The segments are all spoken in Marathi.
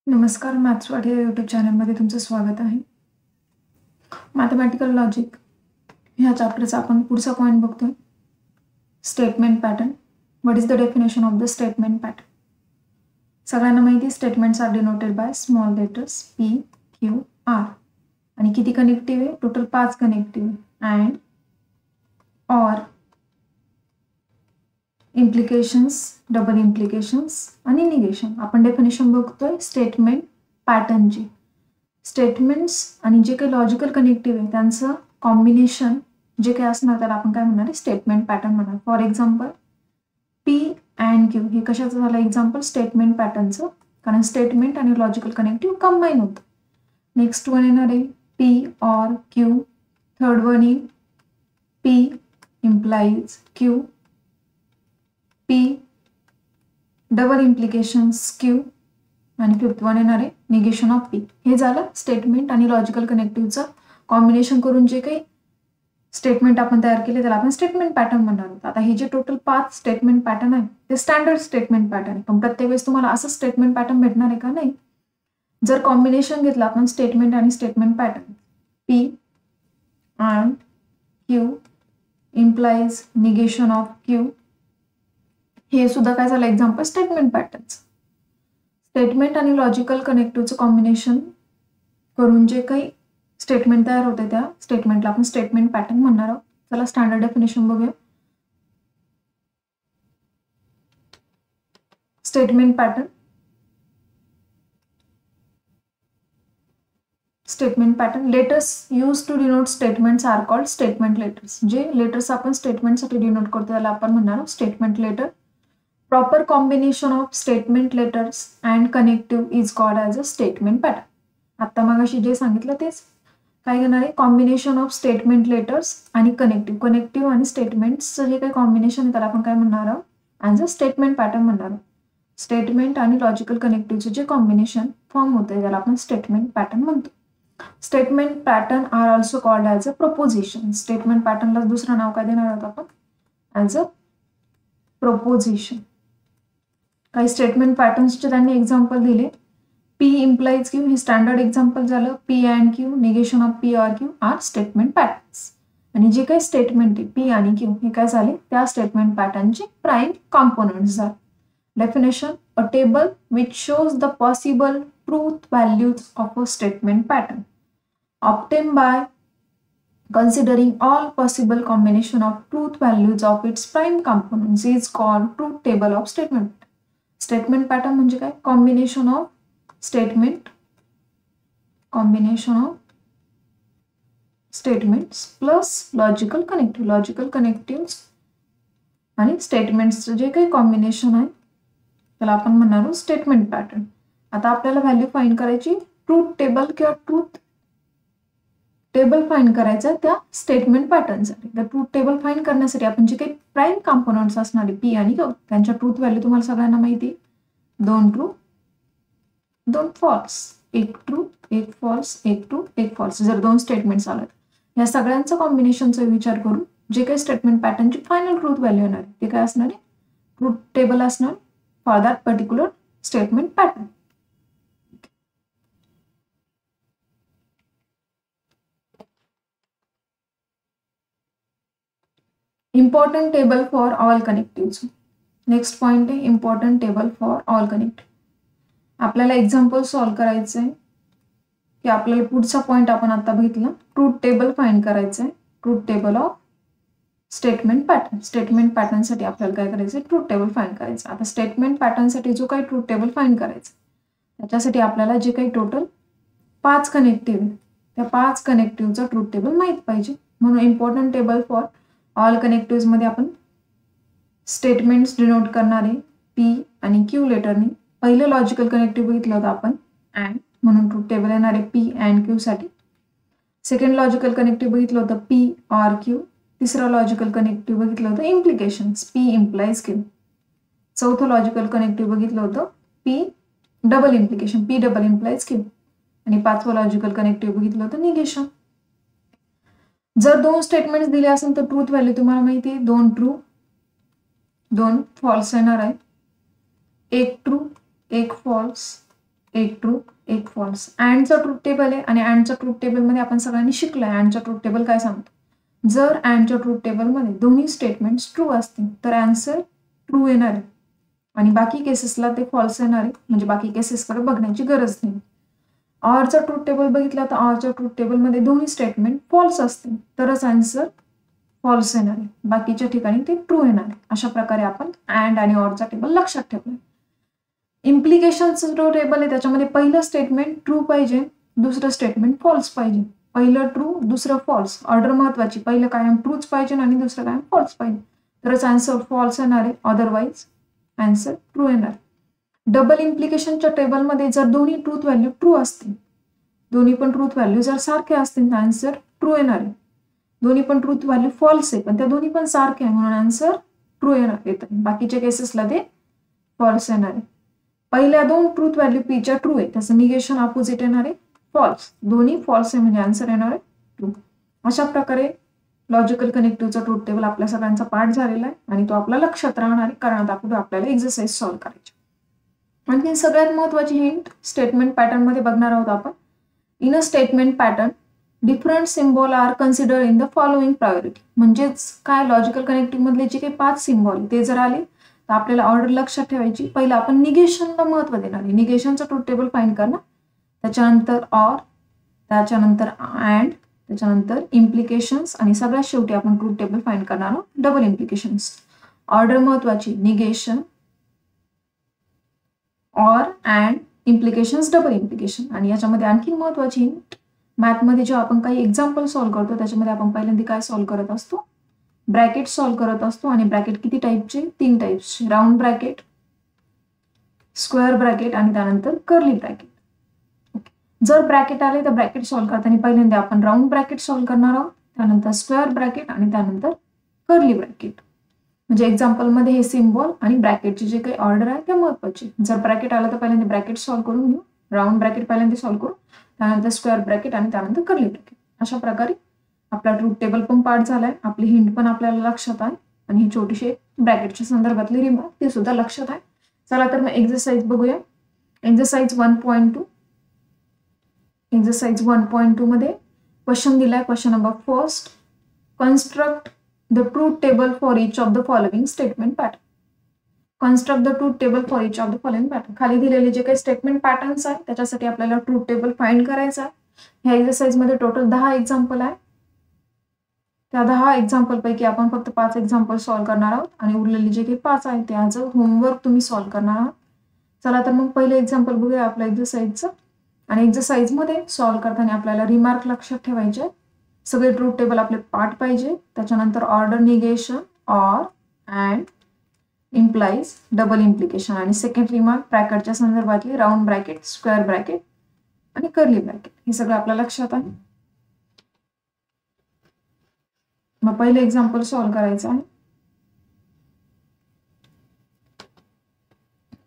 नमस्कार, मॅथ्सवाडी या यूट्यूब चॅनलमध्ये तुमचं स्वागत आहे. मॅथमॅटिकल लॉजिक ह्या चॅप्टरचा आपण पुढचा पॉईंट बघतोय. Statement pattern. What is the definition of the statement pattern? सगळ्यांना माहिती आहे statements are denoted by small letters P, Q, R. आणि किती कनेक्टिव्ह आहे? Total 5 connective and or implications, double implications आणि निगेशन. आपण डेफिनेशन बघतोय स्टेटमेंट पॅटर्नची. स्टेटमेंट्स आणि जे काही लॉजिकल कनेक्टिव्ह आहे त्यांचं कॉम्बिनेशन जे काही असणार त्याला आपण काय म्हणणार आहे? स्टेटमेंट पॅटर्न म्हणणार. For example P and Q हे कशाचं झालं एक्झाम्पल? स्टेटमेंट पॅटर्नचं, कारण स्टेटमेंट आणि लॉजिकल कनेक्टिव्ह कंबाईन होतं. नेक्स्ट वन येणार आहे P or Q. Third one येईल P implies Q, P double implications Q आणि फिफ्थ वन येणार आहे निगेशन ऑफ P. हे झालं स्टेटमेंट आणि लॉजिकल कनेक्टिव्हचं कॉम्बिनेशन करून जे काही स्टेटमेंट आपण तयार केले त्याला आपण स्टेटमेंट पॅटर्न म्हणणार आहोत. आता हे जे टोटल 5 स्टेटमेंट पॅटर्न आहे ते स्टँडर्ड स्टेटमेंट पॅटर्न आहे, पण प्रत्येक वेळेस तुम्हाला असं स्टेटमेंट पॅटर्न भेटणार आहे का? नाही. जर कॉम्बिनेशन घेतलं आपण स्टेटमेंट आणि statement pattern, P and Q implies negation of Q, हे सुद्धा काय झालं एक्झाम्पल स्टेटमेंट पॅटर्नचं. स्टेटमेंट आणि लॉजिकल कनेक्टिव्हचं कॉम्बिनेशन करून जे काही स्टेटमेंट तयार होते त्या स्टेटमेंटला आपण स्टेटमेंट पॅटर्न म्हणणार आहोत. चला स्टँडर्ड डेफिनेशन बघूया. Statement pattern. Statement pattern. Letters use to denote statements are called statement letters. जे लेटर्स आपण स्टेटमेंटसाठी डिनोट करतो त्याला आपण म्हणणार आहोत statement letter. Proper combination of statement letters and connective is called as a statement pattern. आता मगाशी जे सांगितलं तेच काय घेणार आहे? कॉम्बिनेशन ऑफ स्टेटमेंट लेटर्स आणि कनेक्टिव्ह आणि स्टेटमेंट्सचं जे काही कॉम्बिनेशन आहे त्याला आपण काय म्हणणार आहोत? ॲज अ स्टेटमेंट पॅटर्न म्हणणार आहोत. स्टेटमेंट आणि लॉजिकल कनेक्टिव्हचं जे कॉम्बिनेशन फॉर्म होते त्याला आपण स्टेटमेंट पॅटर्न म्हणतो. Statement pattern are also called as a proposition. Statement पॅटर्नला दुसरं नाव काय देणार आहोत आपण? As a proposition. काही स्टेटमेंट पॅटर्न्सचे त्यांनी एक्झाम्पल दिले. P इम्प्लाइज Q हे स्टँडर्ड एक्झाम्पल झालं. P and Q, negation of P or Q are statement patterns. आणि जे काही स्टेटमेंट आहे P आणि Q हे काय झाले? त्या स्टेटमेंट पॅटर्नचे प्राईम कॉम्पोनंट्स झाले. Definition: a table which shows the possible truth values of a statement pattern obtained by considering all possible combination of truth values of its prime components is called truth table of statement. Statement pattern म्हणजे काय? Combination of statement, combination of statements plus logical connective. Logical connective आणि स्टेटमेंट्सचं जे काही कॉम्बिनेशन आहे त्याला आपण म्हणणार आहोत स्टेटमेंट पॅटर्न. आता आपल्याला व्हॅल्यू फाइंड करायची ट्रूथ टेबल किंवा ट्रूथ टेबल फाइंड करायचं त्या स्टेटमेंट पॅटर्नसाठी. तर ट्रूथ टेबल फाइंड करण्यासाठी आपण जे काही प्राईम कॉम्पोनंट्स असणारे P आणि Q त्यांच्या ट्रूथ व्हॅल्यू तुम्हाला सगळ्यांना माहिती आहे. 2 true 2 false, 1 true 1 false, 1 true 1 false. जर 2 स्टेटमेंट्स आलेत या सगळ्यांचा कॉम्बिनेशनचा विचार करून जे काही स्टेटमेंट पॅटर्नची फायनल ट्रूथ व्हॅल्यू येणार ते काय असणार आहे? ट्रूथ टेबल असणार for that particular statement pattern. Important table for all connective. Next point आहे important table for all connective. आपल्याला एक्झाम्पल सॉल्व्ह करायचं आहे की आपल्याला पुढचा पॉइंट आपण आता बघितला ट्रूथ टेबल फाइंड करायचं आहे. Truth table of statement pattern. Statement पॅटर्नसाठी आपल्याला काय करायचं आहे? ट्रूथ टेबल फाइंड करायचं. आता स्टेटमेंट पॅटर्नसाठी जो काही ट्रूथ टेबल फाइंड करायचं त्याच्यासाठी आपल्याला जे काही टोटल 5 कनेक्टिव्ह त्या 5 कनेक्टिव्हचा ट्रूथ टेबल माहीत पाहिजे. म्हणून important table for all connective मध्ये आपण स्टेटमेंट्स डिनोट करणारे P आणि Q लेटरने पहिलं लॉजिकल कनेक्टिव्ह बघितलं होतं आपण अँड, म्हणून ट्रूथ टेबल येणार आहे P अँड Q साठी. सेकंड लॉजिकल कनेक्टिव्ह बघितलं होतं P ऑर Q. तिसरं लॉजिकल कनेक्टिव्ह बघितलं होतं इम्प्लिकेशन्स P इम्प्लाइज Q. चौथं लॉजिकल कनेक्टिव्ह बघितलं होतं P double implication P double implies Q. आणि पाचवं लॉजिकल कनेक्टिव्ह बघितलं होतं निगेशन. जर 2 स्टेटमेंट्स दिले असेल तर ट्रूथ व्हॅल्यू तुम्हाला माहिती आहे 2 ट्रू 2 फॉल्स येणार आहे. 1 ट्रू 1 फॉल्स एक ट्रू एक फॉल्स. अँडचं ट्रूथ टेबल आहे आणि अँडच्या ट्रूथ टेबलमध्ये आपण सगळ्यांनी शिकलोय अँडच्या ट्रूथ टेबल काय सांगतो. जर अँडच्या ट्रूथ टेबलमध्ये दोन्ही स्टेटमेंट्स ट्रू असतील तर आन्सर ट्रू येणार आहे आणि बाकी केसेसला ते फॉल्स येणार आहे, म्हणजे बाकी केसेसकडे बघण्याची गरज नाही. ऑरचा ट्रूथ टेबल बघितला तर ऑरच्या ट्रूथ टेबलमध्ये दोन्ही स्टेटमेंट फॉल्स असतील तरच आन्सर फॉल्स येणार आहे, बाकीच्या ठिकाणी ते ट्रू येणार आहे. अशा प्रकारे आपण अँड आणि ऑरचा टेबल लक्षात ठेवलाय. इम्प्लिकेशनचं जो टेबल आहे त्याच्यामध्ये पहिलं स्टेटमेंट ट्रू पाहिजे, दुसरं स्टेटमेंट फॉल्स पाहिजे. पहिलं ट्रू दुसरं फॉल्स, ऑर्डर महत्वाची, पहिलं कायम ट्रूच पाहिजे आणि दुसरं कायम फॉल्स पाहिजे तरच आन्सर फॉल्स येणार आहे, अदरवाईज आन्सर ट्रू येणार. डबल इम्प्लिकेशनच्या टेबलमध्ये जर दोन्ही ट्रूथ व्हॅल्यू ट्रू असतील, दोन्ही पण ट्रूथ व्हॅल्यू जर सारखे असतील तर आन्सर ट्रू येणार आहे. दोन्ही पण ट्रूथ व्हॅल्यू फॉल्स आहे पण त्या दोन्ही पण सारखे आहे म्हणून आन्सर ट्रू येणार येतं, बाकीच्या केसेसला ते फॉल्स येणार आहे. पहिल्या दोन ट्रूथ व्हॅल्यू पीच्या ट्रू आहे, त्याचं निगेशन अपोजिट येणार आहे फॉल्स, दोन्ही फॉल्स आहे म्हणजे आन्सर येणार आहे ट्रू. अशा प्रकारे लॉजिकल कनेक्टिव्हचा ट्रूथ टेबल आपल्या सगळ्यांचा पाठ झालेला आहे आणि तो आपल्या लक्षात राहणार आहे कारण आता पुढे आपल्याला एक्सरसाइज सॉल्व्ह करायची. आणखी सगळ्यात महत्वाची हिंट स्टेटमेंट पॅटर्न मध्ये बघणार आहोत आपण. In a statement pattern different symbol are consider in the following priority. म्हणजेच काय, लॉजिकल कनेक्टिव्ह मधले जे काही 5 सिम्बॉल ते जर आले तर आपल्याला ऑर्डर लक्षात ठेवायची. पहिलं आपण निगेशनला महत्व देणार आहे, निगेशनचं ट्रूथ टेबल फाइंड करणं, त्याच्यानंतर ऑर, त्याच्यानंतर अँड, त्याच्यानंतर इम्प्लिकेशन्स आणि सगळ्यात शेवटी आपण ट्रूथ टेबल फाइंड करणार आहोत डबल इम्प्लिकेशन्स. ऑर्डर महत्वाची, negation, or, and, implications, double implication. आणि याच्यामध्ये आणखी महत्वाची हिंट, मॅथमध्ये जेव्हा आपण काही एक्झाम्पल सॉल्व्ह करतो त्याच्यामध्ये आपण पहिल्यांदा काय सॉल्व्ह करत असतो, ब्रॅकेट सॉल्व्ह करत असतो. आणि ब्रॅकेट किती टाईपचे, 3 टाईप्सचे, राऊंड ब्रॅकेट, स्क्वेअर ब्रॅकेट आणि त्यानंतर कर्ली ब्रॅकेट. जर ब्रॅकेट आले तर ब्रॅकेट सॉल्व्ह करताना पहिल्यांदा आपण राऊंड ब्रॅकेट सॉल्व्ह करणार आहोत, त्यानंतर स्क्वेअर ब्रॅकेट आणि त्यानंतर कर्ली ब्रॅकेट. म्हणजे एक्झाम्पल मध्ये हे सिम्बॉल आणि ब्रॅकेटची जे काही ऑर्डर आहे ते महत्वाचे. जर ब्रॅकेट आलं तर पहिल्यांदा ब्रॅकेट सॉल्व्ह करून घेऊ, राऊंड ब्रॅकेट पहिल्यांदा सॉल्व्ह करू, त्यानंतर स्क्वेअर ब्रॅकेट आणि त्यानंतर कर्ली ब्रॅकेट. अशा प्रकारे आपला ट्रूथ टेबल पण पाठ झालाय, आपली हिंट पण आपल्याला लक्षात आहे आणि ही छोटीशी ब्रॅकेटच्या संदर्भातली रिमार्क ती सुद्धा लक्षात आहे. चला तर मग एक्सरसाइज बघूया. एक्सरसाइज 1.2. एक्सरसाइज 1.2 मध्ये क्वेश्चन दिलाय. Question number first, construct the truth table for each of the following statement pattern. Construct the truth table for each of the following pattern. खाली दिलेले जे काही स्टेटमेंट पॅटर्न्स आहे त्याच्यासाठी आपल्याला ट्रूथ टेबल फाइंड करायचा आहे. ह्या एक्सरसाइज मध्ये टोटल 10 एक्झाम्पल आहे. त्या 10 एक्झाम्पल पैकी आपण फक्त 5 एक्झाम्पल सॉल्व्ह करणार आहोत आणि उरलेले जे काही 5 आहेत ते आज होमवर्क तुम्ही सॉल्व्ह करणार आहात. चला तर मग पहिले एक्झाम्पल बघूया आपल्या एक्सरसाइजचं. आणि एक्सरसाइज मध्ये सॉल्व्ह करताना आपल्याला रिमार्क लक्षात ठेवायचे. सगळे ट्रूथ टेबल आपले पाठ पाहिजे, त्याच्यानंतर order, negation, or, and, implies, double implication आणि सेकंड रिमार्क ब्रॅकेटच्या संदर्भातली राऊंड ब्रॅकेट, स्क्वेअर ब्रॅकेट आणि कर्ली ब्रॅकेट. हे सगळं आपल्या लक्षात आहे. मग पहिले एक्झाम्पल सॉल्व्ह करायचं आहे.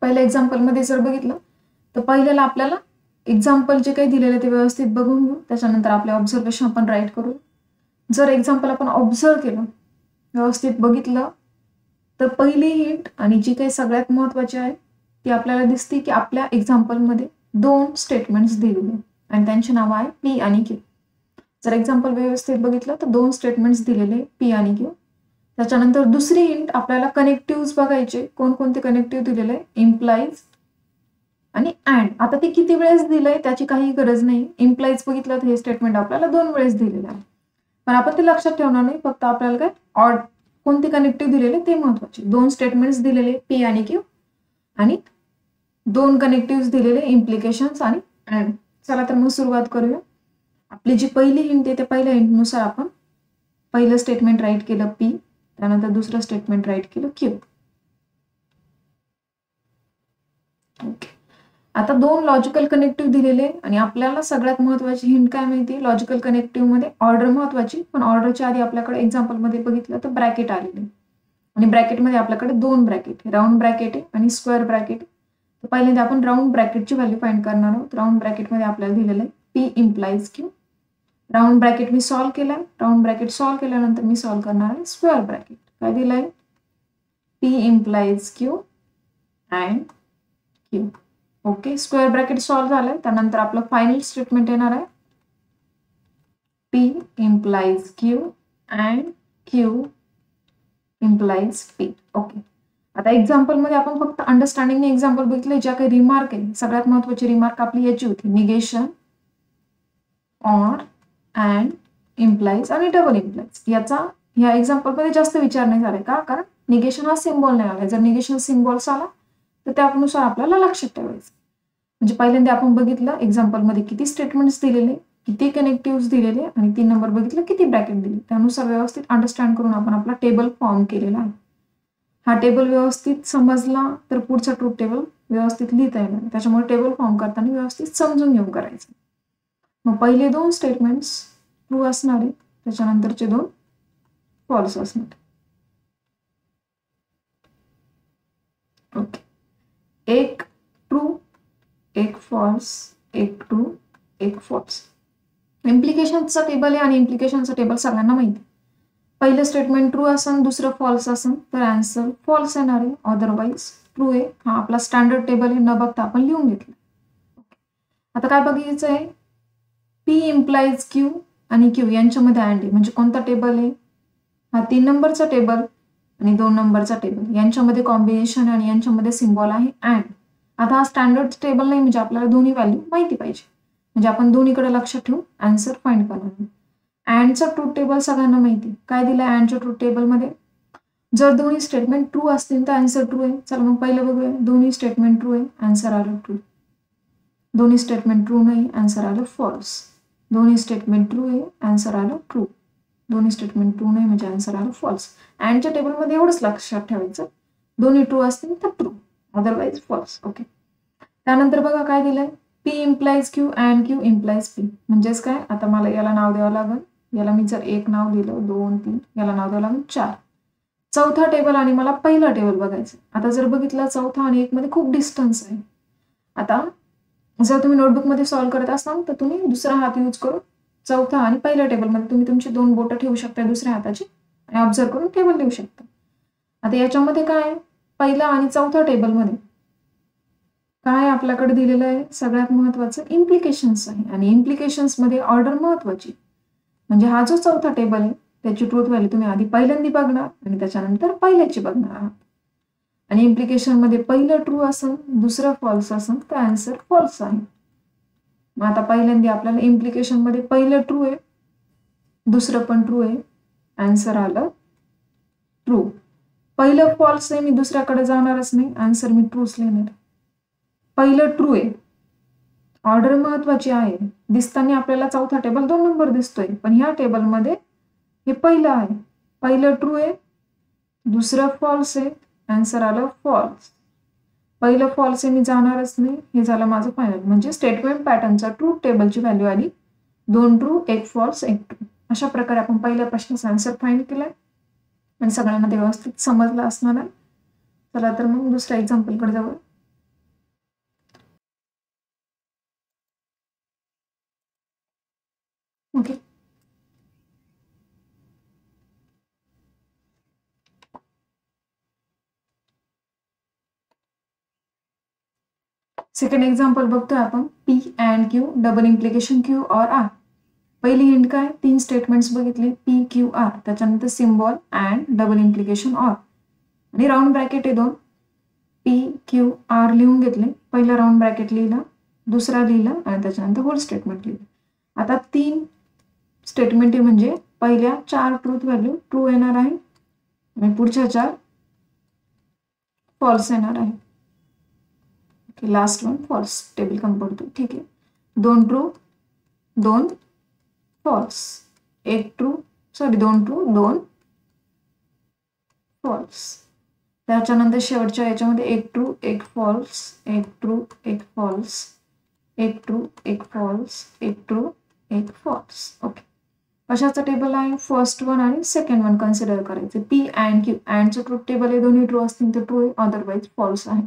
पहिल्या एक्झाम्पल मध्ये जर बघितलं तर पहिल्याला आपल्याला एक्झाम्पल जे काही दिलेले ते व्यवस्थित बघून घेऊ, त्याच्यानंतर आपले ऑब्झर्वेशन आपण राईट करू. जर एक्झाम्पल आपण ऑब्झर्व केलं, व्यवस्थित बघितलं तर पहिली हिंट आणि जी काही सगळ्यात महत्वाची आहे ती आपल्याला दिसते की आपल्या एक्झाम्पलमध्ये 2 स्टेटमेंट्स दिलेले आणि त्यांचे नाव आहे पी आणि क्यू. जर एक्झाम्पल व्यवस्थित बघितलं तर 2 स्टेटमेंट्स दिलेले पी आणि क्यू. त्याच्यानंतर दुसरी हिंट आपल्याला कनेक्टिव्ह बघायचे, कोणकोणते कनेक्टिव्ह दिलेले, इम्प्लाइज आणि अँड. आता ते किती वेळेस दिलंय त्याची काही गरज नाही. इम्प्लाइज बघितलं तर हे स्टेटमेंट आपल्याला 2 वेळेस दिलेलं आहे, पण आपण ते लक्षात ठेवणार नाही. फक्त आपल्याला काय ऑड कोणते कनेक्टिव्ह दिलेले ते महत्वाचे. 2 स्टेटमेंट्स दिलेले पी आणि क्यू आणि 2 कनेक्टिव्ह दिलेले इम्प्लिकेशन्स आणि अँड. चला तर मग सुरुवात करूया. आपली जी पहिली हिंट आहे त्या पहिल्या हिंटनुसार आपण पहिलं स्टेटमेंट राईट केलं पी, त्यानंतर दुसरं स्टेटमेंट राईट केलं क्यू. ओके. आता 2 लॉजिकल कनेक्टिव्ह दिलेले आणि आपल्याला सगळ्यात महत्वाची हिंट काय माहिती, लॉजिकल कनेक्टिव्ह मध्ये ऑर्डर महत्वाची, पण ऑर्डरच्या आधी आपल्याकडे एक्झाम्पल मध्ये बघितलं तर ब्रॅकेट आलेले आणि ब्रॅकेटमध्ये आपल्याकडे 2 ब्रॅकेट आहे, राऊंड ब्रॅकेट आहे आणि स्क्वेअर ब्रॅकेट. तर पहिल्यांदा आपण राऊंड ब्रॅकेटची व्हॅल्यू फाइंड करणार आहोत. राऊंड ब्रॅकेटमध्ये आपल्याला दिलेलं आहे P implies Q. Round bracket मी सॉल्व्ह केलाय. राऊंड ब्रॅकेट सॉल्व्ह केल्यानंतर मी सॉल्व्ह करणार आहे स्क्वेअर ब्रॅकेट. काय दिलंय, P implies Q and Q. Okay, square bracket solve झालंय. त्यानंतर आपलं फायनल स्टेटमेंट येणार आहे P implies Q and Q implies P. Okay, आता एक्झाम्पल मध्ये आपण फक्त अंडरस्टँडिंगने एक्झाम्पल बघितले. ज्या काही रिमार्क आहे, सगळ्यात महत्वाची रिमार्क आपली याची होती, निगेशन, ऑर, अँड, इम्प्लाइज आणि डबल इम्प्लाइज. याचा ह्या एक्झाम्पल मध्ये जास्त विचार नाही झालाय. का? कारण निगेशन हा सिम्बॉल नाही आलाय. जर निगेशन सिम्बॉल्स आला तर त्यानुसार आपल्याला लक्षात ठेवायचं. म्हणजे पहिल्यांदा आपण बघितलं एक्झाम्पल मध्ये किती स्टेटमेंट्स दिलेले, किती कनेक्टिव्ह दिलेले आणि 3 नंबर बघितलं किती ब्रॅकेट दिले. त्यानुसार व्यवस्थित अंडरस्टँड करून आपण आपला टेबल फॉर्म केलेला आहे. हा टेबल व्यवस्थित समजला तर पुढचा ट्रूथ टेबल व्यवस्थित लिहिता येणार. त्याच्यामुळे टेबल फॉर्म करताना व्यवस्थित समजून घेऊन करायचं. मग पहिले 2 स्टेटमेंट्स ट्रू असणारे, त्याच्यानंतरचे 2 फॉल्स असणार. ओके, एक ट्रू, एक फॉल्स, एक ट्रू, एक फॉल्स. इम्प्लिकेशनचा टेबल आहे आणि इम्प्लिकेशनचा टेबल सगळ्यांना माहिती. पहिलं स्टेटमेंट ट्रू असेल, दुसरं फॉल्स असेल तर आन्सर फॉल्स येणार आहे. अदरवाईज ट्रू आहे. हा आपला स्टँडर्ड टेबल आहे, न बघता आपण लिहून घेतलं. आता काय बघायचं आहे, P इम्प्लाइज Q आणि Q यांच्यामध्ये अँड आहे. म्हणजे कोणता टेबल आहे? हा 3 नंबरचा टेबल आणि 2 नंबरचा टेबल यांच्यामध्ये कॉम्बिनेशन आणि यांच्यामध्ये सिम्बॉल आहे अँड. आता हा स्टँडर्ड टेबल नाही, म्हणजे आपल्याला दोन्ही व्हॅल्यू माहिती पाहिजे. म्हणजे आपण दोन्हीकडे लक्षात ठेवून आन्सर फाइंड करणार. अँडचा ट्रूथ टेबल सगळ्यांना माहिती. काय दिलं अँडच्या ट्रूथ टेबलमध्ये? जर दोन्ही स्टेटमेंट ट्रू असतील तर आन्सर ट्रू आहे. चला मग पहिलं बघूया. दोन्ही स्टेटमेंट ट्रू आहे, आन्सर आलं ट्रू. दोन्ही स्टेटमेंट ट्रू नाही, आन्सर आलं फॉल्स. दोन्ही स्टेटमेंट ट्रू आहे, आन्सर आलं ट्रू. दोन्ही स्टेटमेंट ट्रू नाही म्हणजे आन्सर आलं फॉल्स. अँडच्या टेबलमध्ये एवढंच लक्षात ठेवायचं, दोन्ही ट्रू असतील तर ट्रू, अदरवाईज फॉल्स. ओके, त्यानंतर बघा काय दिलंय, P implies Q and Q implies P. म्हणजेच काय, आता मला याला नाव द्यावं लागेल. याला मी जर 1 नाव दिलं, 2, 3, याला नाव द्यावं लागेल 4. चौथा टेबल आणि मला पहिला टेबल बघायचं. आता जर बघितलं चौथा आणि 1 मध्ये खूप डिस्टन्स आहे. आता जर तुम्ही नोटबुकमध्ये सॉल्व्ह करत असाल तर तुम्ही दुसरा हात यूज करून चौथा आणि पहिल्या टेबलमध्ये तुम्ही तुमची 2 बोटं ठेवू शकता दुसऱ्या हाताची आणि ऑब्झर्व करून टेबल लिहू शकता. आता याच्यामध्ये काय, पहिला आणि चौथा टेबलमध्ये काय आपल्याकडे दिलेलं आहे, सगळ्यात महत्वाचं इम्प्लिकेशन्स आहे. आणि इम्प्लिकेशन्स मध्ये ऑर्डर महत्वाची. म्हणजे हा जो चौथा टेबल आहे त्याची ट्रूथ व्हॅल्यू तुम्ही आधी पहिल्यांदा बघणार आणि त्याच्यानंतर पहिल्याची बघणार आहात. आणि इम्प्लिकेशन मध्ये पहिलं ट्रू असेल, दुसरं फॉल्स असेल तर आन्सर फॉल्स आहे. मग आता पहिल्यांदा आपल्याला इम्प्लिकेशन मध्ये पहिलं ट्रू आहे, दुसरं पण ट्रू आहे, आन्सर आलं ट्रू. पहिलं फॉल्स आहे, मी दुसऱ्याकडे जाणारच नाही, आन्सर मी ट्रूच लिहिणार. पहिलं ट्रू आहे, ऑर्डर महत्वाची आहे. दिसताना आपल्याला चौथा टेबल 2 नंबर दिसतोय, पण ह्या टेबलमध्ये हे पहिलं आहे. पहिलं ट्रू आहे, दुसरं फॉल्स आहे, आन्सर आलं फॉल्स. पहिलं फॉल्स आहे, मी जाणारच नाही, हे झालं माझं फायनल. म्हणजे स्टेटमेंट पॅटर्नचा ट्रूथ टेबलची व्हॅल्यू आली 2 ट्रू, 1 फॉल्स, 1 ट्रू. अशा प्रकारे आपण पहिल्या प्रश्नाचा आन्सर फाइंड केलाय आणि सगळ्यांना ते व्यवस्थित समजलं असणार आहे. चला तर मग दुसऱ्या एक्झाम्पलकडे जाऊ. ओके, सेकंड एक्झाम्पल बघतोय आपण, P and Q double implication Q और R. पहिली हिंट काय, 3 स्टेटमेंट्स बघितले P Q R, त्याच्यानंतर symbol and double implication or आणि राऊंड ब्रॅकेट आहे 2. P Q R लिहून घेतले. पहिला राऊंड ब्रॅकेट लिहिला, दुसरा लिहिला आणि त्याच्यानंतर होल स्टेटमेंट लिहिलं. आता 3 स्टेटमेंट म्हणजे पहिल्या 4 ट्रूथ व्हॅल्यू ट्रू येणार आहे आणि पुढच्या 4 फॉल्स येणार आहे. लास्ट वन फॉल्स टेबल कंपडतो. ठीक आहे, 2 true 2 false, 1 true, sorry 2 true 2 false. त्याच्यानंतर शेवटच्या याच्यामध्ये 1 true 1 false, 1 true 1 false, 1 true 1 false, 1 true 1 false. Okay, कशाचं टेबल आहे, फर्स्ट वन आणि सेकंड वन कन्सिडर करायचे. P अँड Q, अँडचं ट्रूथ टेबल आहे, दोन्ही ट्रू असतील तर ट्रू आहे, अदरवाईज फॉल्स आहे.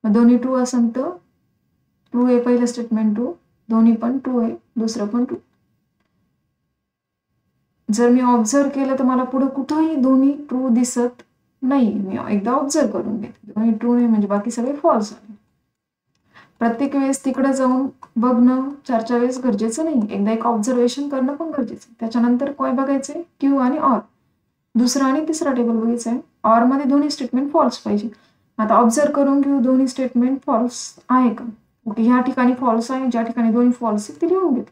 दोन्ही ट्रू असेल तर ट्रू आहे, पहिलं स्टेटमेंट ट्रू, दोन्ही पण ट्रू आहे, दुसरं पण ट्रू. जर मी ऑब्झर्व केलं तर मला पुढे कुठंही दोन्ही ट्रू दिसत नाही. मी एकदा ऑब्झर्व करून घेते, दोन्ही ट्रू नाही म्हणजे बाकी सगळे फॉल्स आहे. प्रत्येक वेळेस तिकडे जाऊन बघणं 4 वेळेस गरजेचं नाही. एकदा एक ऑब्झर्वेशन करणं पण गरजेचं. त्याच्यानंतर काय बघायचंय, क्यू आणि ऑर. दुसरा आणि तिसरा टेबल बघायचा आहे. ऑर मध्ये दोन्ही स्टेटमेंट फॉल्स पाहिजे. आता ऑब्झर्व करून घेऊ दोन्ही स्टेटमेंट फॉल्स आहे का. ओके, ह्या ठिकाणी फॉल्स आहे, ज्या ठिकाणी दोन्ही फॉल्स आहे ते लिहून घेतो.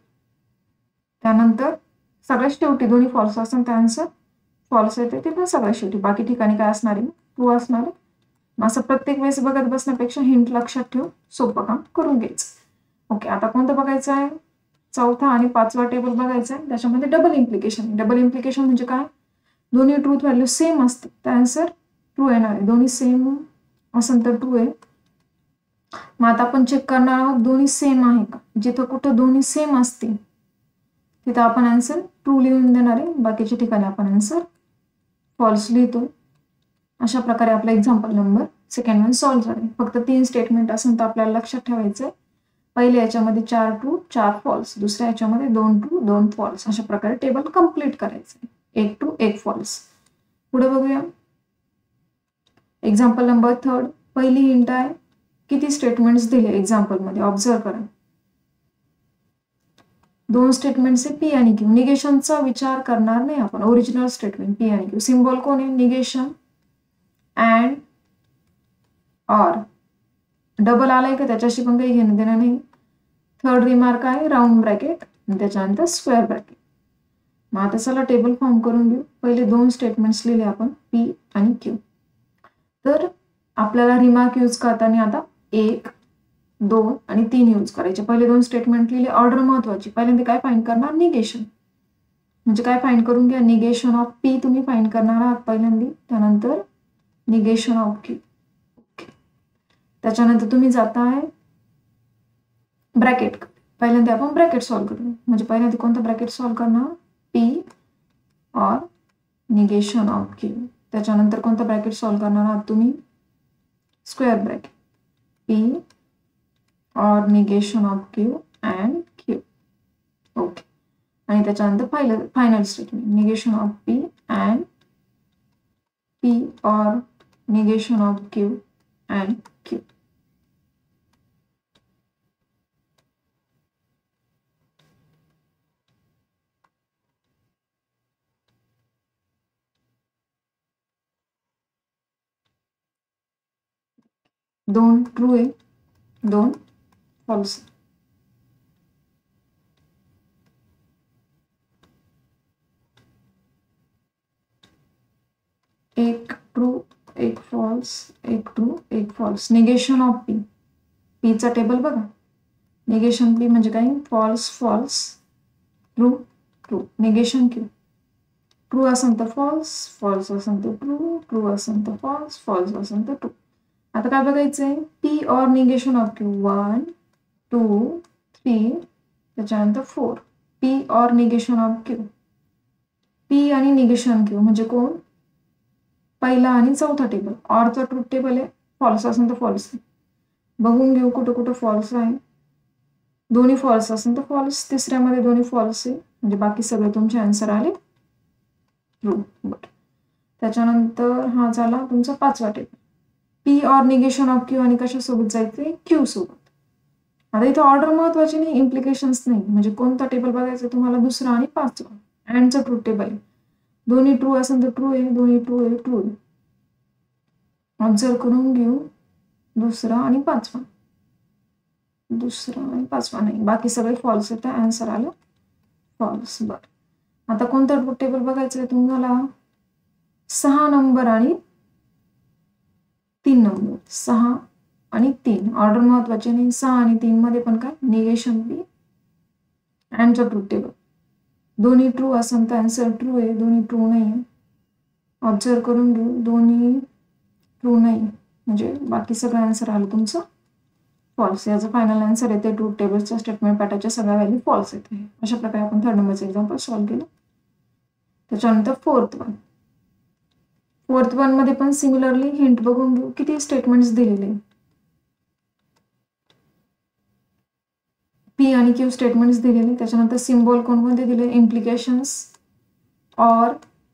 त्यानंतर सगळ्यात शेवटी दोन्ही फॉल्स असेल तर आन्सर फॉल्स येते, ते पण सगळ्यात शेवटी. बाकी ठिकाणी काय असणार आहे, ट्रू असणार आहे. असं प्रत्येक वेळेस बघत बसण्यापेक्षा हिंट लक्षात ठेवून सोपं काम करून घ्यायचं. ओके, आता कोणतं बघायचं आहे, चौथा आणि पाचवा टेबल बघायचा आहे. त्याच्यामध्ये डबल इम्प्लिकेशन. डबल इम्प्लिकेशन म्हणजे काय, दोन्ही ट्रूथ व्हॅल्यू सेम असते तर आन्सर ट्रू येणार आहे. दोन्ही सेम असेल तर ट्रू आहे. मग आता आपण चेक करणार आहोत दोन्ही सेम आहे का. जिथं कुठं दोन्ही सेम असतील तिथं आपण आन्सर ट्रू लिहून देणार आहे. बाकीच्या ठिकाणी आपण आन्सर फॉल्स लिहितो. अशा प्रकारे आपला example number second one solve झाले. फक्त 3 स्टेटमेंट असेल तर आपल्याला लक्षात ठेवायचं आहे. पहिल्या याच्यामध्ये 4 ट्रू 4 फॉल्स, दुसऱ्या याच्यामध्ये 2 ट्रू 2 फॉल्स. अशा प्रकारे टेबल कम्प्लीट करायचं आहे. 1 ट्रू 1 फॉल्स. पुढे बघूया एक्झाम्पल नंबर 3. पहिली हिंट आहे, किती स्टेटमेंट्स दिले एक्झाम्पल मध्ये ऑब्झर्व करा. 2 स्टेटमेंट्स आहे पी आणि क्यू. निगेशनचा विचार करणार नाही आपण. ओरिजिनल स्टेटमेंट पी आणि क्यू. सिम्बॉल कोण आहे, निगेशन अँड ऑर. डबल आलाय का त्याच्याशी पण काही घेणं देणं नाही. थर्ड रिमार्क आहे राऊंड ब्रॅकेट आणि त्याच्यानंतर स्क्वेअर ब्रॅकेट. मग आता चला टेबल फॉर्म करून घेऊ. पहिले 2 स्टेटमेंट्स लिहिले आपण पी आणि क्यू. तर आपल्याला रिमार्क यूज करताना आता 1 2 आणि 3 यूज करायचे. पहिले 2 स्टेटमेंट लिहिले. ऑर्डर महत्वाची. पहिल्यांदा काय फाइंड करणार, निगेशन. म्हणजे काय फाइंड करून घ्या, निगेशन ऑफ पी तुम्ही फाइंड करणार आहात पहिल्यांदा. त्यानंतर निगेशन ऑफ क्यू. ओके, त्याच्यानंतर तुम्ही जाताय ब्रॅकेट. पहिल्यांदा आपण ब्रॅकेट सॉल्व्ह करू. म्हणजे पहिल्यांदा कोणतं ब्रॅकेट सॉल्व्ह करणार, P or negation of Q. त्याच्यानंतर कोणतं ब्रॅकेट सॉल्व्ह करणार आहात तुम्ही, square bracket. P or negation of Q and Q. Okay, आणि त्याच्यानंतर final statement negation of P and P or negation of Q and Q. दोन ट्रू आहे, 2 फॉल्स. एक true 1 false, 1 true 1 false. Negation of P. पीचा टेबल बघा. निगेशन पी म्हणजे काय, false false true true. Negation Q, true असेल तर फॉल्स, फॉल्स असेल तर ट्रू, ट्रू असेल तर फॉल्स, फॉल्स असेल तर ट्रू. आता काय बघायचंय, P or negation of Q. 1 2 3 त्याच्यानंतर 4. P or negation of Q. P आणि निगेशन क्यू म्हणजे कोण, पहिला आणि चौथा टेबल. ऑरचा ट्रूथ टेबल आहे. फॉल्स असेल तर फॉल्स आहे. बघून घेऊ कुठं कुठं फॉल्स आहे. दोन्ही फॉल्स असेल तर फॉल्स. तिसऱ्यामध्ये दोन्ही फॉल्स आहे म्हणजे बाकी सगळे तुमचे आन्सर आले ट्रू. बरं, त्याच्यानंतर हा झाला तुमचा 5वा table. P or negation of Q आणि कशासोबत जायचंय, क्यू सोबत. आता इथे ऑर्डर महत्वाची नाही, इम्प्लिकेशन्स नाही. म्हणजे कोणता टेबल बघायचा तुम्हाला, दुसरा आणि 5वा. अँडचं ट्रूथ टेबल आहे. दोन्ही ट्रू असेल तर ट्रू आहे, दोन्ही ट्रू आहे ट्रू आहे. ऑब्झर्व करून घेऊ दुसरा आणि 5वा. दुसरा आणि 5वा नाही, बाकी सगळे फॉल्स आहे. तर आन्सर आलं फॉल्स. बरं, आता कोणता ट्रूथ टेबल बघायचं आहे तुम्हाला, 6 नंबर आणि 3 नंबर. 6 आणि 3 ऑर्डर महत्वाचे नाही. 6 आणि 3 मध्ये पण काय, निगेशन पी अँडचं ट्रूथ टेबल. दोन्ही ट्रू असेल तर आन्सर ट्रू आहे, दोन्ही ट्रू नाही आहे. ऑब्झर्व करून घेऊ, दोन्ही ट्रू नाही म्हणजे बाकी सगळं आन्सर आलं तुमचं फॉल्स. याचं फायनल आन्सर येते ट्रूथ टेबलच्या स्टेटमेंट पॅटर्नच्या सगळ्या व्हॅल्यू फॉल्स येते. अशा प्रकारे आपण 3rd नंबरचं एक्झाम्पल सॉल्व्ह केलं. त्याच्यानंतर 4th वन. 4th वन मध्ये पण सिमिलरली हिंट बघून घेऊ. किती स्टेटमेंट्स दिलेले, पी आणि क्यू स्टेटमेंट्स दिलेले. त्याच्यानंतर सिम्बॉल कोणकोणते दिले, implications, or,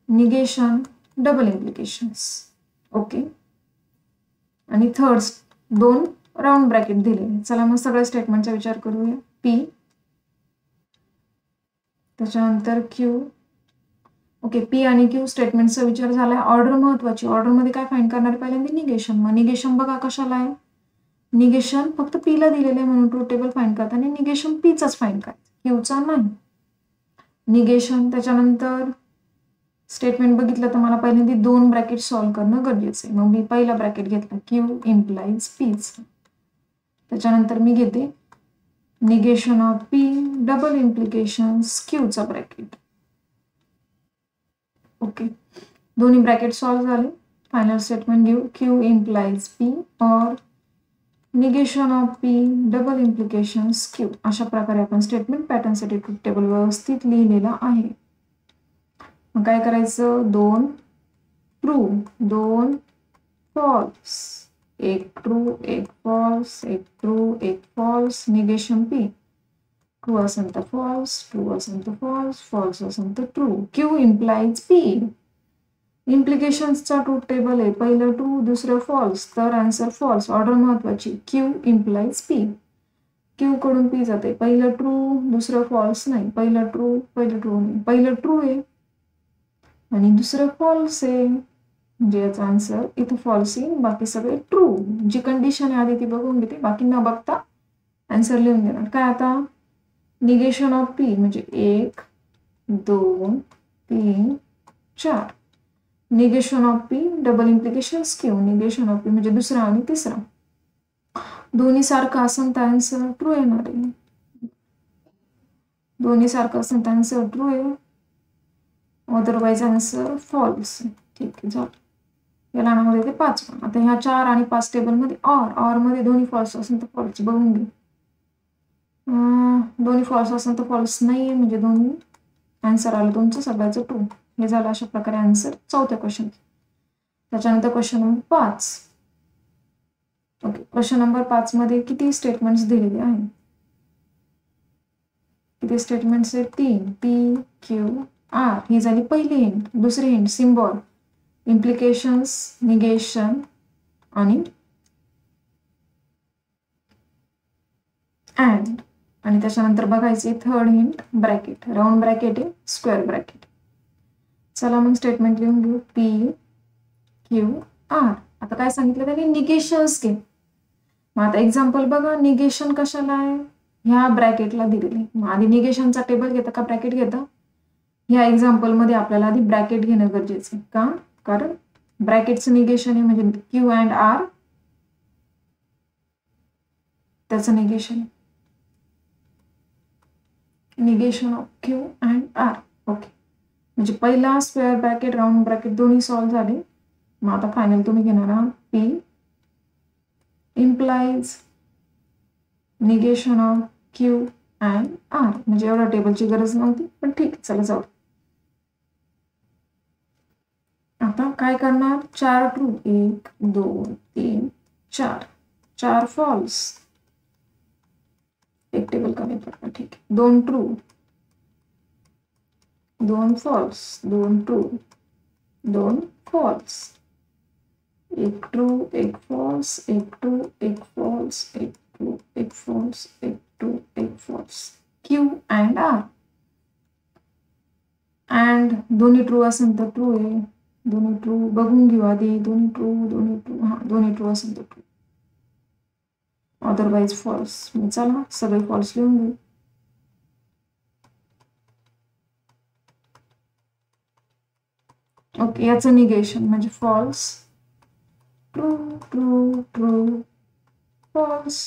negation, double implications. Okay, आणि 2 राऊंड ब्रॅकेट दिले. चला मग सगळ्या स्टेटमेंटचा विचार करूया. पी, त्याच्यानंतर क्यू. ओके, पी आणि क्यू स्टेटमेंटचा विचार झालाय. ऑर्डर महत्वाची. ऑर्डरमध्ये काय फाइंड करणार पहिल्यांदा? निगेशन. मग निगेशन बघा कशाला आहे? निगेशन फक्त पी ला दिलेलं आहे म्हणून ट्रूथ टेबल फाइंड करताना निगेशन पीचाच फाइंड करायचं, क्यूचा नाही. निगेशन. त्याच्यानंतर स्टेटमेंट बघितलं तर मला पहिल्यांदा 2 ब्रॅकेट सॉल्व्ह करणं गरजेचं आहे. मग मी पहिला ब्रॅकेट घेतला, क्यू इम्प्लाइज पीच. त्याच्यानंतर मी घेते negation of P double implications क्यूचा ब्रॅकेट. ओके, दोन्ही ब्रॅकेट सॉल्व्ह झाले. फायनल स्टेटमेंट घेऊ, Q implies P or negation of P double implications Q. अशा प्रकारे आपण स्टेटमेंट पॅटर्नसाठी ट्रूथ टेबल व्यवस्थित लिहिलेला आहे. मग काय करायचं? 2 true 2 false, 1 true 1 false, 1 true 1 false. Negation P true असेल तर फॉल्स, ट्रू असेल तर फॉल्स, फॉल्स असेल तर ट्रू. Q implies P. इम्प्लिकेशन्सचा ट्रूथ टेबल आहे. पहिलं ट्रू दुसरं फॉल्स तर आन्सर फॉल्स. ऑर्डर महत्वाची. Q implies P. क्यू कडून पी जाते. पहिलं ट्रू दुसरं फॉल्स नाही. पहिलं ट्रू नाही. पहिलं ट्रू आहे आणि दुसरं फॉल्स आहे म्हणजे याचा आन्सर इथं फॉल्स येईल, बाकी सगळे ट्रू. जी कंडिशन आहे आधी ती बघून घेते, बाकी न बघता आन्सर लिहून देणार. काय आता? निगेशन ऑफ पी म्हणजे 1 2 3 4. Negation of P double implications Q. Negation of P म्हणजे दुसरा आणि तिसरा. दोन्ही सारखं असेल तर आन्सर ट्रू येणार आहे. दोन्ही सारखं असेल तर आन्सर ट्रू आहे, अदरवाईज आन्सर फॉल्स. ठीक आहे, झालं. याला नाव देते 5. आता ह्या 4 आणि 5 टेबलमध्ये ऑर मध्ये दोन्ही फॉल्स असेल तर फॉल्स. बघून घे. दोन्ही फॉल्स असेल तर फॉल्स नाहीये म्हणजे दोन्ही आन्सर आलं तुमचं सगळ्याचं ट्रू. हे झालं अशा प्रकारे आन्सर चौथ्या क्वेश्चन. त्याच्यानंतर question number 5. Okay, question number 5 मध्ये किती स्टेटमेंट्स दिलेले आहेत? किती स्टेटमेंट्स आहेत? 3. पी क्यू आर ही झाली पहिली हिंट. दुसरी हिंट सिम्बॉल, इम्प्लिकेशन्स, निगेशन आणि अँड. आणि त्याच्यानंतर बघायची third hint bracket. Round bracket आहे, स्क्वेअर ब्रॅकेट. चला मग स्टेटमेंट लिहून घेऊ. P Q R. आता काय सांगितलं त्याने? निगेशन्स घे. मग आता एक्झाम्पल बघा, निगेशन कशाला आहे? ह्या ब्रॅकेटला दिलेले. मग आधी निगेशनचा टेबल घेता का ब्रॅकेट घेता? ह्या एक्झाम्पल मध्ये आपल्याला आधी ब्रॅकेट घेणं गरजेचं आहे. का? कारण ब्रॅकेटचं निगेशन आहे म्हणजे क्यू अँड आर, त्याचं negation. Negation of Q and R. Okay, म्हणजे पहिला स्क्वेअर ब्रॅकेट राऊंड ब्रॅकेट दोन्ही सॉल्व्ह झाले. मग आता फायनल तुम्ही घेणार आहात P implies negation of Q and R. म्हणजे एवढ्या टेबलची गरज नव्हती, पण ठीक आहे, चला जाऊ. आता काय करणार? 4 ट्रू 1 2 3 4. 4 फॉल्स, एक टेबल कमी पडलं. ठीक आहे. 2 true 2 false, 2 true 2 false. 1 true 1 false, 1 true 1 false, 1 true 1 false, 1 true 1 false. Q and R. And दोन्ही ट्रू असेल तर ट्रू आहे. दोन्ही ट्रू बघून घेऊ आधी. दोन्ही ट्रू हा दोन्ही ट्रू असेल तर ट्रू, अदरवाईज फॉल्स. चला सगळे फॉल्स लिहून घेऊ. ओके, याचं निगेशन म्हणजे false, true true true false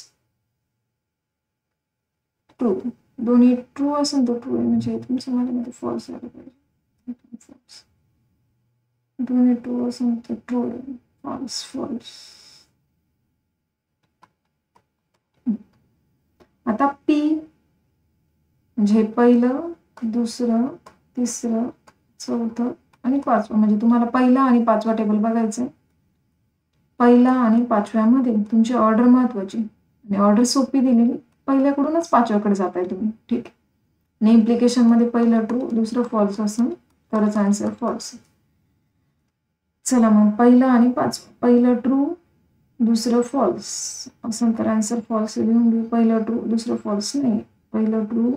true. दोन्ही ट्रू असेल तर ट्रू आहे म्हणजे तुमच्या माझ्यामध्ये फॉल्स आलं पाहिजे. फॉल्स. दोन्ही ट्रू असेल तर ट्रू आहे. False false. आता पी म्हणजे पहिलं दुसरं तिसरं चौथं आणि पाचवं. म्हणजे तुम्हाला पहिला आणि पाचवा टेबल बघायचंय. पहिला आणि पाचव्यामध्ये तुमची ऑर्डर महत्वाची आणि ऑर्डर सोपी दिलेली. पहिल्याकडूनच पाचव्याकडे जाताय तुम्ही. ठीक आहे. आणि इम्प्लिकेशन मध्ये पहिलं ट्रू दुसरं फॉल्स असेल तरच आन्सर फॉल्स. चला मग पहिलं आणि पाचवं. पहिलं ट्रू दुसरं फॉल्स असं तर आन्सर फॉल्स लिहून घेऊ. पहिलं ट्रू दुसरं फॉल्स नाही, पहिलं ट्रू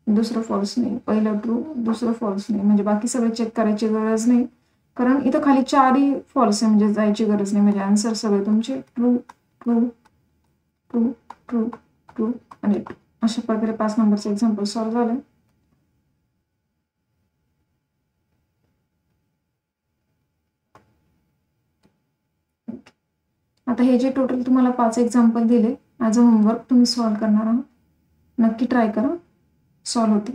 दुसरं फॉल्स नाही, पहिलं ट्रू दुसरं फॉल्स नाही, म्हणजे बाकी सगळं चेक करायची गरज नाही, कारण इथं खाली 4ही फॉल्स आहे, म्हणजे जायची गरज नाही. म्हणजे आन्सर सगळे तुमचे true true true true true आणि ट्रू. अशा प्रकारे 5 नंबरचे एक्झाम्पल सॉल्व्ह झाले. आता हे जे टोटल तुम्हाला 5 एक्झाम्पल दिले ॲज अ होमवर्क तुम्ही सॉल्व्ह करणार आहात. नक्की ट्राय करा, सॉल्व्ह होते.